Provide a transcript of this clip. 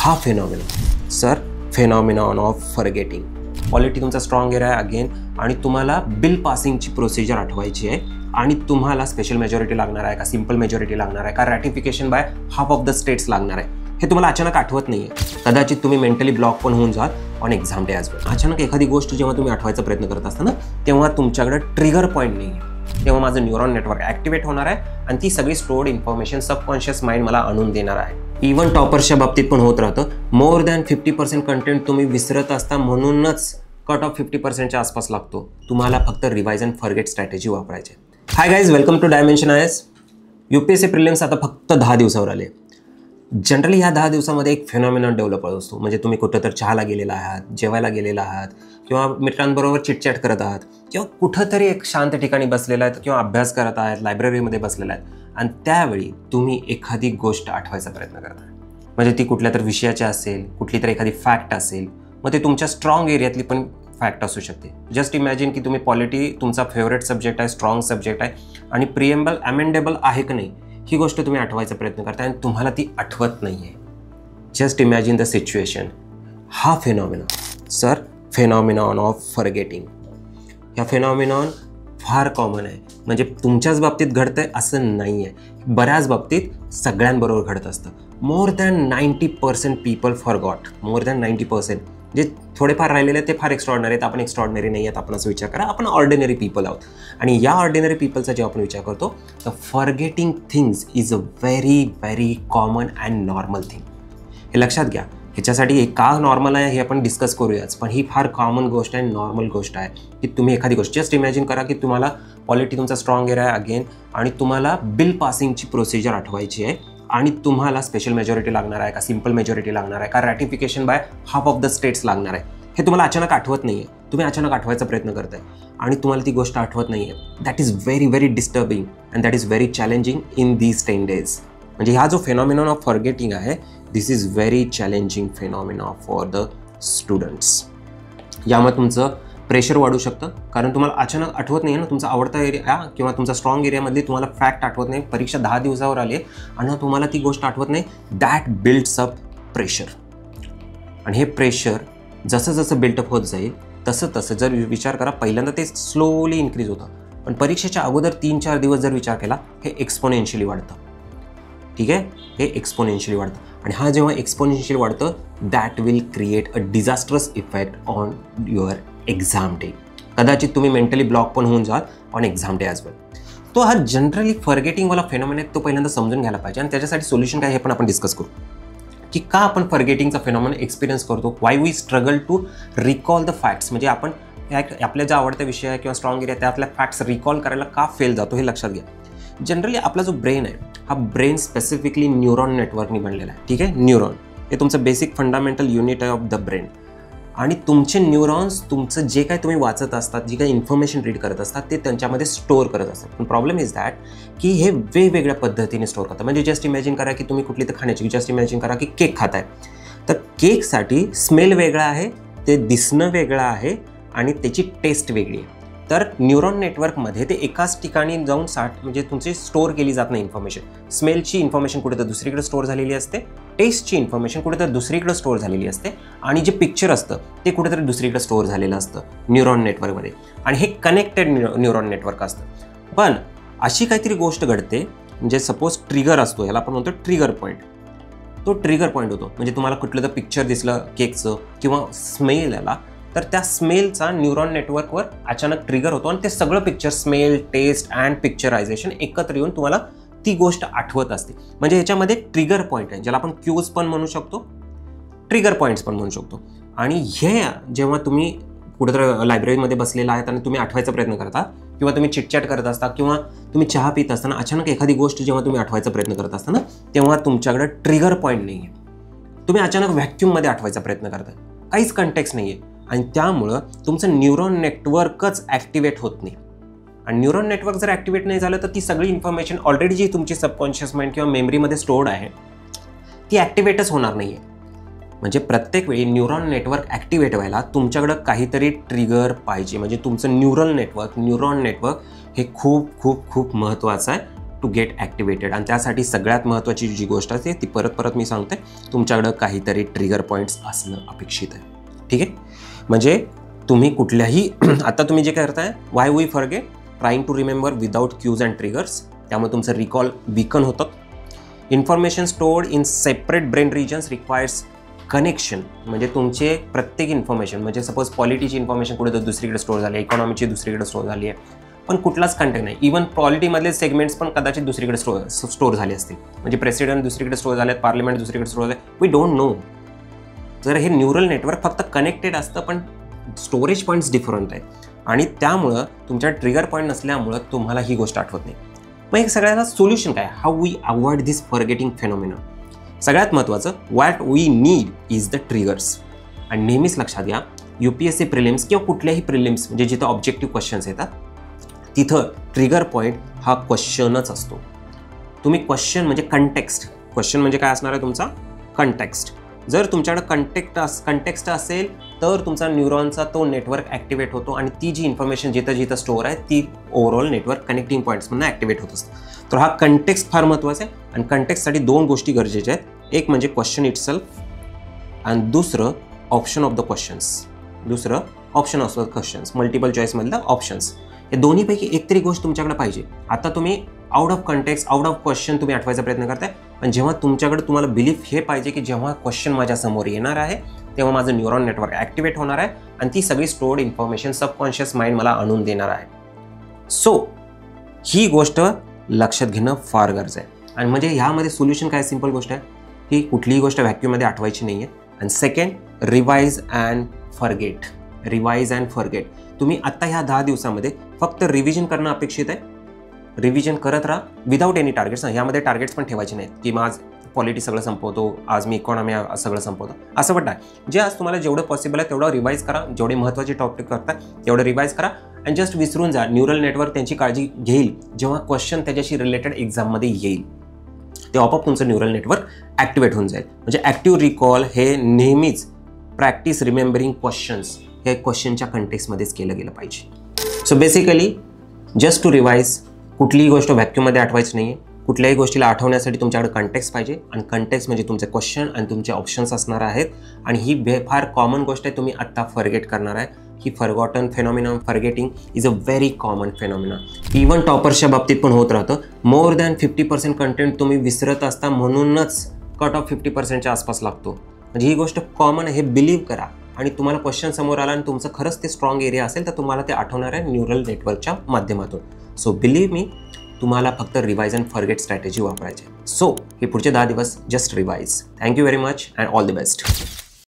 हा phenomenon sir, phenomenon of forgetting. Quality तुमचा strong area आहे अगेन, आणि तुम्हाला बिल पासिंगची प्रोसिजर आठवायची आहे. आणि तुम्हाला स्पेशल मेजॉरिटी लागणार आहे का, सिंपल मेजॉरिटी लागणार आहे का, ratification by half of the states लागणार आहे, हे तुम्हाला अचानक आठवत नाही आहे. कदाचित तुम्ही मेंटली ब्लॉक पण होऊन जाल ऑन एक्झाम डे ॲज वेल. अचानक एखादी गोष्ट जेव्हा तुम्ही आठवायचा प्रयत्न करत असता ना, तेव्हा तुमच्याकडे ट्रिगर पॉईंट नाही आहे. तेव्हा माझं न्यूरॉन नेटवर्क ॲक्टिवेट होणार आहे आणि ती सगळी स्टोर्ड इन्फॉर्मेशन सबकॉन्शियस माइंड मला आणून देणार आहे. इव्हन टॉपर्सच्या बाबतीत पण होत राहतं. मोर दॅन 50% कंटेंट तुम्ही विसरत असता, म्हणूनच कट ऑफ 50%च्या आसपास लागतो. तुम्हाला फक्त रिवाइज अँड फॉरगेट स्ट्रॅटेजी वापरायची. Hi guys, welcome to dimension IAS. UPSC prelims आता फक्त 10 दिवसावर आले. जनरली ह्या 10 दिवसामध्ये एक फेनॉमिनॉन डेव्हलप होत असतो. म्हणजे तुम्ही कुठं तर चहाला गेलेला आहात, जेवायला गेलेला आहात, किंवा मित्रांबरोबर चिटचॅट करत आहात, किंवा कुठंतरी एक शांत ठिकाणी बसलेला आहेत, किंवा अभ्यास करत आहात, लायब्ररीमध्ये बसलेला आहेत, आणि त्यावेळी तुम्ही एखादी गोष्ट आठवायचा प्रयत्न करता. म्हणजे ती कुठल्या तर विषयाची असेल, कुठली तर एखादी फॅक्ट असेल, मग ते तुमच्या स्ट्रॉंग एरियातली पण फॅक्ट असू शकते. जस्ट इमॅजिन की तुम्ही पॉलिटी तुमचा फेवरेट सब्जेक्ट आहे, स्ट्रॉंग सब्जेक्ट आहे, आणि प्रिएम्बल अमेंडेबल आहे की नाही ही गोष्ट तुम्ही आठवायचा प्रयत्न करता आणि तुम्हाला ती आठवत नाही आहे. Just imagine the situation. हा phenomenon sir, phenomenon of forgetting. ह्या फेनॉमिनॉन फार कॉमन आहे. म्हणजे तुमच्याच बाबतीत घडतं आहे असं नाही आहे, बऱ्याच बाबतीत सगळ्यांबरोबर घडत असतं. More than 90% people forgot. More than 90%. जे थोडेफार राहिलेले आहेत ते फार एक्स्ट्रॉर्डनरी आहेत. आपण एक्स्ट्रॉर्डनरी नाही आहेत, आपण असं विचार करा. आपण ऑर्डिनरी पीपल आहोत. आणि या ऑर्डिनरी पीपलचा जेव्हा आपण विचार करतो, तर forgetting things is a very very common and normal thing. हे लक्षात घ्या. ह्याच्यासाठी हे का नॉर्मल आहे हे आपण डिस्कस करूयाच, पण ही फार कॉमन गोष्ट आहे, नॉर्मल गोष्ट आहे की तुम्ही एखादी गोष्ट जस्ट इमॅजिन करा की तुम्हाला क्वालिटी तुमचा स्ट्रॉंग एरिया आहे अगेन, आणि तुम्हाला बिल पासिंगची प्रोसिजर आठवायची आहे, आणि तुम्हाला स्पेशल मेजॉरिटी लागणार आहे का, सिंपल मेजॉरिटी लागणार आहे का, ratification by half of the states लागणार आहे, हे तुम्हाला अचानक आठवत नाही आहे. तुम्ही अचानक आठवायचा प्रयत्न करताय आणि तुम्हाला ती गोष्ट आठवत नाही आहे. That is very very disturbing and that is very challenging in these 10 days. म्हणजे हा जो फेनॉमिनॉन ऑफ फॉरगेटिंग आहे, this is very challenging phenomena for the students. यामुळे तुमचं प्रेशर वाढू शकतं, कारण तुम्हाला अचानक आठवत नाही आहे ना तुमचा आवडता एरिया किंवा तुमचा स्ट्रॉंग एरियामधली तुम्हाला फॅक्ट आठवत नाही. परीक्षा 10 दिवसावर आली आहे आणि तुम्हाला ती गोष्ट आठवत नाही. That builds up pressure. आणि हे प्रेशर जसं जसं बिल्टअप होत जाईल तसं तसं जर विचार करा, पहिल्यांदा ते स्लोली इन्क्रीज होतं, पण परीक्षेच्या अगोदर 3-4 दिवस जर विचार केला, हे एक्सपोनेन्शियली वाढतं. ठीक आहे, हे एक्सपोनेन्शियली वाढतं. आणि हा जेव्हा एक्सपोनेन्शियली वाढतं, that will create a disastrous effect on your exam day. कदाचित तुम्ही मेंटली ब्लॉक पण होऊन जाल on exam day as well. तो हा जनरली फॉरगेटिंगवाला फेनॉमिना तो पहिल्यांदा समजून घ्यायला पाहिजे, आणि त्याच्यासाठी सोल्युशन काय हे पण आपण डिस्कस करू की का आपण फॉरगेटिंगचा फेनॉमिना एक्सपिरियन्स करतो, why we struggle to recall the facts. म्हणजे आपण आपल्या ज्या आवडत्या विषय आहे किंवा स्ट्रॉंग एरिया त्यातल्या फॅक्ट्स रिकॉल करायला का फेल जातो हे लक्षात घ्या. जनरली आपला जो ब्रेन आहे हा ब्रेन स्पेसिफिकली न्यूरॉन नेटवर्कनी बनलेला आहे. ठीक आहे, न्यूरॉन हे तुमचं बेसिक फंडामेंटल युनिट आहे ऑफ द ब्रेन. आणि तुमचे न्यूरॉन्स तुमचं जे काही तुम्ही वाचत असतात, जी काही इन्फॉर्मेशन रीड करत असतात, ते त्यांच्यामध्ये स्टोअर करत असतात. पण प्रॉब्लेम इज दॅट की हे वेगवेगळ्या पद्धतीने स्टोअर करतात. म्हणजे जस्ट इमॅजिन करा की तुम्ही कुठली तर खाण्याची, जस्ट इमॅजिन करा की केक खाताय, तर केकसाठी स्मेल वेगळा आहे, ते दिसणं वेगळं आहे, आणि त्याची टेस्ट वेगळी आहे. तर न्यूरॉन नेटवर्कमध्ये ते एकाच ठिकाणी जाऊन म्हणजे तुमची स्टोअर केली जात नाही इन्फॉर्मेशन. स्मेलची इन्फॉर्मेशन कुठे तर दुसरीकडे स्टोअर झालेली असते, टेस्टची इन्फॉर्मेशन कुठे तर दुसरीकडे स्टोअर झालेली असते, आणि जे पिक्चर असतं ते कुठेतरी दुसरीकडे स्टोअर झालेलं असतं न्यूरॉन नेटवर्कमध्ये. आणि हे कनेक्टेड न्यूरॉन नेटवर्क असतं. पण अशी काहीतरी गोष्ट घडते, म्हणजे सपोज ट्रिगर असतो, ह्याला आपण म्हणतो ट्रिगर पॉईंट. तो ट्रिगर पॉईंट होतो. म्हणजे तुम्हाला कुठलं तर पिक्चर दिसलं केकचं किंवा स्मेल आला, तर त्या स्मेलचा न्यूरॉन नेटवर्कवर अचानक ट्रिगर होतो, आणि ते सगळं picture, smell, taste and picturisation एकत्र येऊन तुम्हाला ती गोष्ट आठवत असते. म्हणजे ह्याच्यामध्ये ट्रिगर पॉईंट आहे, ज्याला आपण क्यूज पण म्हणू शकतो, ट्रिगर पॉईंट्स पण म्हणू शकतो. आणि हे जेव्हा तुम्ही कुठेतरी लायब्ररीमध्ये बसलेला आहेत आणि तुम्ही आठवायचा प्रयत्न करता, किंवा तुम्ही चिटचॅट करत असता, किंवा तुम्ही चहा पित असताना अचानक एखादी गोष्ट जेव्हा तुम्ही आठवायचा प्रयत्न करत असता ना, तेव्हा तुमच्याकडे ट्रिगर पॉईंट नाही आहे. तुम्ही अचानक व्हॅक्यूममध्ये आठवायचा प्रयत्न करताय, काहीच कंटेक्स्ट नाही आहे, आणि त्यामुळं तुमचं न्यूरॉन नेटवर्कच ॲक्टिवेट होत नाही. आणि न्यूरॉन नेटवर्क जर ॲक्टिवेट नाही झालं, तर ती सगळी इन्फॉर्मेशन ऑलरेडी जी तुमची सबकॉन्शियस माइंड किंवा मेमरीमध्ये स्टोर्ड आहे ती ॲक्टिवेटच होणार नाही आहे. म्हणजे प्रत्येक वेळी न्यूरॉन नेटवर्क ॲक्टिवेट व्हायला तुमच्याकडं काहीतरी ट्रिगर पाहिजे. म्हणजे तुमचं न्यूरॉन नेटवर्क हे खूप खूप खूप महत्त्वाचं आहे. To get activated. आणि त्यासाठी सगळ्यात महत्त्वाची जी गोष्ट असते ती परत मी सांगते, तुमच्याकडं काहीतरी ट्रिगर पॉईंट्स असणं अपेक्षित आहे. ठीक आहे, म्हणजे तुम्ही कुठल्याही आता तुम्ही जे करताय why we forget, trying to remember without cues and triggers, त्यामुळे तुमचं रिकॉल वीकन होतं. Information stored in separate brain regions requires connection, म्हणजे तुमचे प्रत्येक इन्फॉर्मेशन, म्हणजे सपोज पॉलिटीची इन्फॉर्मेशन कुठे तर दुसरीकडे स्टोअर झाली आहे, इकॉनॉमीची दुसरीकडे स्टोअर झाली आहे, पण कुठलाच कंटेंट नाही. इव्हन पॉलिटीमधले सेगमेंट्स पण कदाचित दुसरीकडे स्टोअर झाले असतील, म्हणजे प्रेसिडेंट दुसरीकडे स्टोअर झाले, पार्लमेंट दुसरीकडे स्टोअर झाले, वी डोंट नो. जर हे न्यूरल नेटवर्क फक्त कनेक्टेड असतं पण स्टोरेज पॉईंट्स डिफरंट आहेत, आणि त्यामुळं तुमच्या ट्रिगर पॉईंट नसल्यामुळं तुम्हाला ही गोष्ट आठवत नाही. मग एक सगळ्याला सोल्युशन काय, how we avoid this forgetting phenomena. सगळ्यात महत्त्वाचं, what we need is the triggers. आणि नेहमीच लक्षात घ्या, UPSC प्रिलिम्स किंवा कुठल्याही प्रिलिम्स म्हणजे जिथं ऑब्जेक्टिव्ह क्वेश्चन्स येतात तिथं ट्रिगर पॉईंट हा क्वेश्चनच असतो. तुम्ही क्वेश्चन म्हणजे कंटेक्स्ट, क्वेश्चन म्हणजे काय असणार आहे तुमचा कंटेक्स्ट. जर तुमच्याकडे कंटेक्स्ट असेल तर तुमचा न्यूरॉनचा तो नेटवर्क ॲक्टिवेट होतो, आणि ती जी इन्फॉर्मेशन जिथं स्टोअर आहे ती ओव्हरऑल नेटवर्क कनेक्टिंग पॉईंट्समधून ॲक्टिवेट होत असतं. तर हा कंटेक्स्ट फार महत्त्वाचा आहे, आणि कंटेक्स्टसाठी 2 गोष्टी गरजेच्या आहेत. एक म्हणजे क्वेश्चन इटसेल्फ, आणि दुसरं option of the questions, multiple चॉईसमधलं ऑप्शन्स. हे दोन्हीपैकी एक तरी गोष्ट तुमच्याकडे पाहिजे. आता तुम्ही out of context, out of question तुम्ही आठवायचा प्रयत्न करताय, पण जेव्हा तुमच्याकडे तुम्हाला बिलीफ हे पाहिजे की जेव्हा क्वेश्चन माझ्या समोर येणार आहे तेव्हा माझं न्यूरॉन नेटवर्क ॲक्टिवेट होणार आहे, आणि ती सगळी स्टोर्ड इन्फॉर्मेशन सबकॉन्शियस माइंड मला आणून देणार आहे. सो ही गोष्ट लक्षात घेणं फार गरजेचं आहे. आणि म्हणजे ह्यामध्ये सोल्युशन काय, सिंपल गोष्ट आहे की कुठलीही गोष्ट व्हॅक्यूममध्ये आठवायची नाही आहे. आणि सेकंड, रिवाइज अँड फॉरगेट. तुम्ही आत्ता ह्या 10 दिवसामध्ये फक्त रिव्हिजन करणं अपेक्षित आहे. रिव्हिजन करत राहा विदाऊट एनी टार्गेट्स. ह्यामध्ये टार्गेट्स पण ठेवायचे नाहीत की आज पॉलिटी सगळं संपवतो, आज मी इकॉनॉमी सगळं संपवतो, असं पण नाही. जे आज तुम्हाला जेवढं पॉसिबल आहे तेवढं रिवाईज करा, जेवढे महत्त्वाचे टॉपिक करता तेवढं रिवाईज करा, आणि जस्ट विसरून जा. न्यूरल नेटवर्क त्यांची काळजी घेईल जेव्हा क्वेश्चन त्याच्याशी रिलेटेड एक्झाममध्ये येईल, ते आपोआप तुमचं न्यूरल नेटवर्क ॲक्टिवेट होऊन जाईल. म्हणजे ॲक्टिव्ह रिकॉल हे नेहमीच प्रॅक्टिस रिमेंबरिंग क्वेश्चन्स हे क्वेश्चनच्या कंटेक्स्टमध्येच केलं गेलं पाहिजे. So basically just to revise, कुठलीही गोष्ट व्हॅक्यूममध्ये आठवायची नाही आहे. कुठल्याही गोष्टीला आठवण्यासाठी तुमच्याकडे कंटेक्स्ट पाहिजे, आणि कंटेक्स्ट म्हणजे तुमचे क्वेश्चन आणि तुमचे ऑप्शन्स असणार आहेत. आणि ही फार कॉमन गोष्ट आहे, तुम्ही आत्ता फॉरगेट करणार आहे. ही forgotten phenomena, forgetting is a very common phenomena. Even टॉपर्सच्या बाबतीत पण होत राहतं. मोर दॅन 50% कंटेंट तुम्ही विसरत असता, म्हणूनच कट ऑफ 50%च्या आसपास लागतो. म्हणजे ही गोष्ट कॉमन आहे, हे बिलीव्ह करा. आणि तुम्हाला क्वेश्चन समोर आला आणि तुमचं खरंच ते स्ट्रॉंग एरिया असेल तर तुम्हाला ते आठवणार आहे न्यूरल नेटवर्कच्या माध्यमातून. सो बिलीव्ह मी, तुम्हाला फक्त रिवाइज अँड फॉरगेट स्ट्रॅटेजी वापरायची. सो हे पुढचे 10 दिवस just revise. Thank you very much and all the best.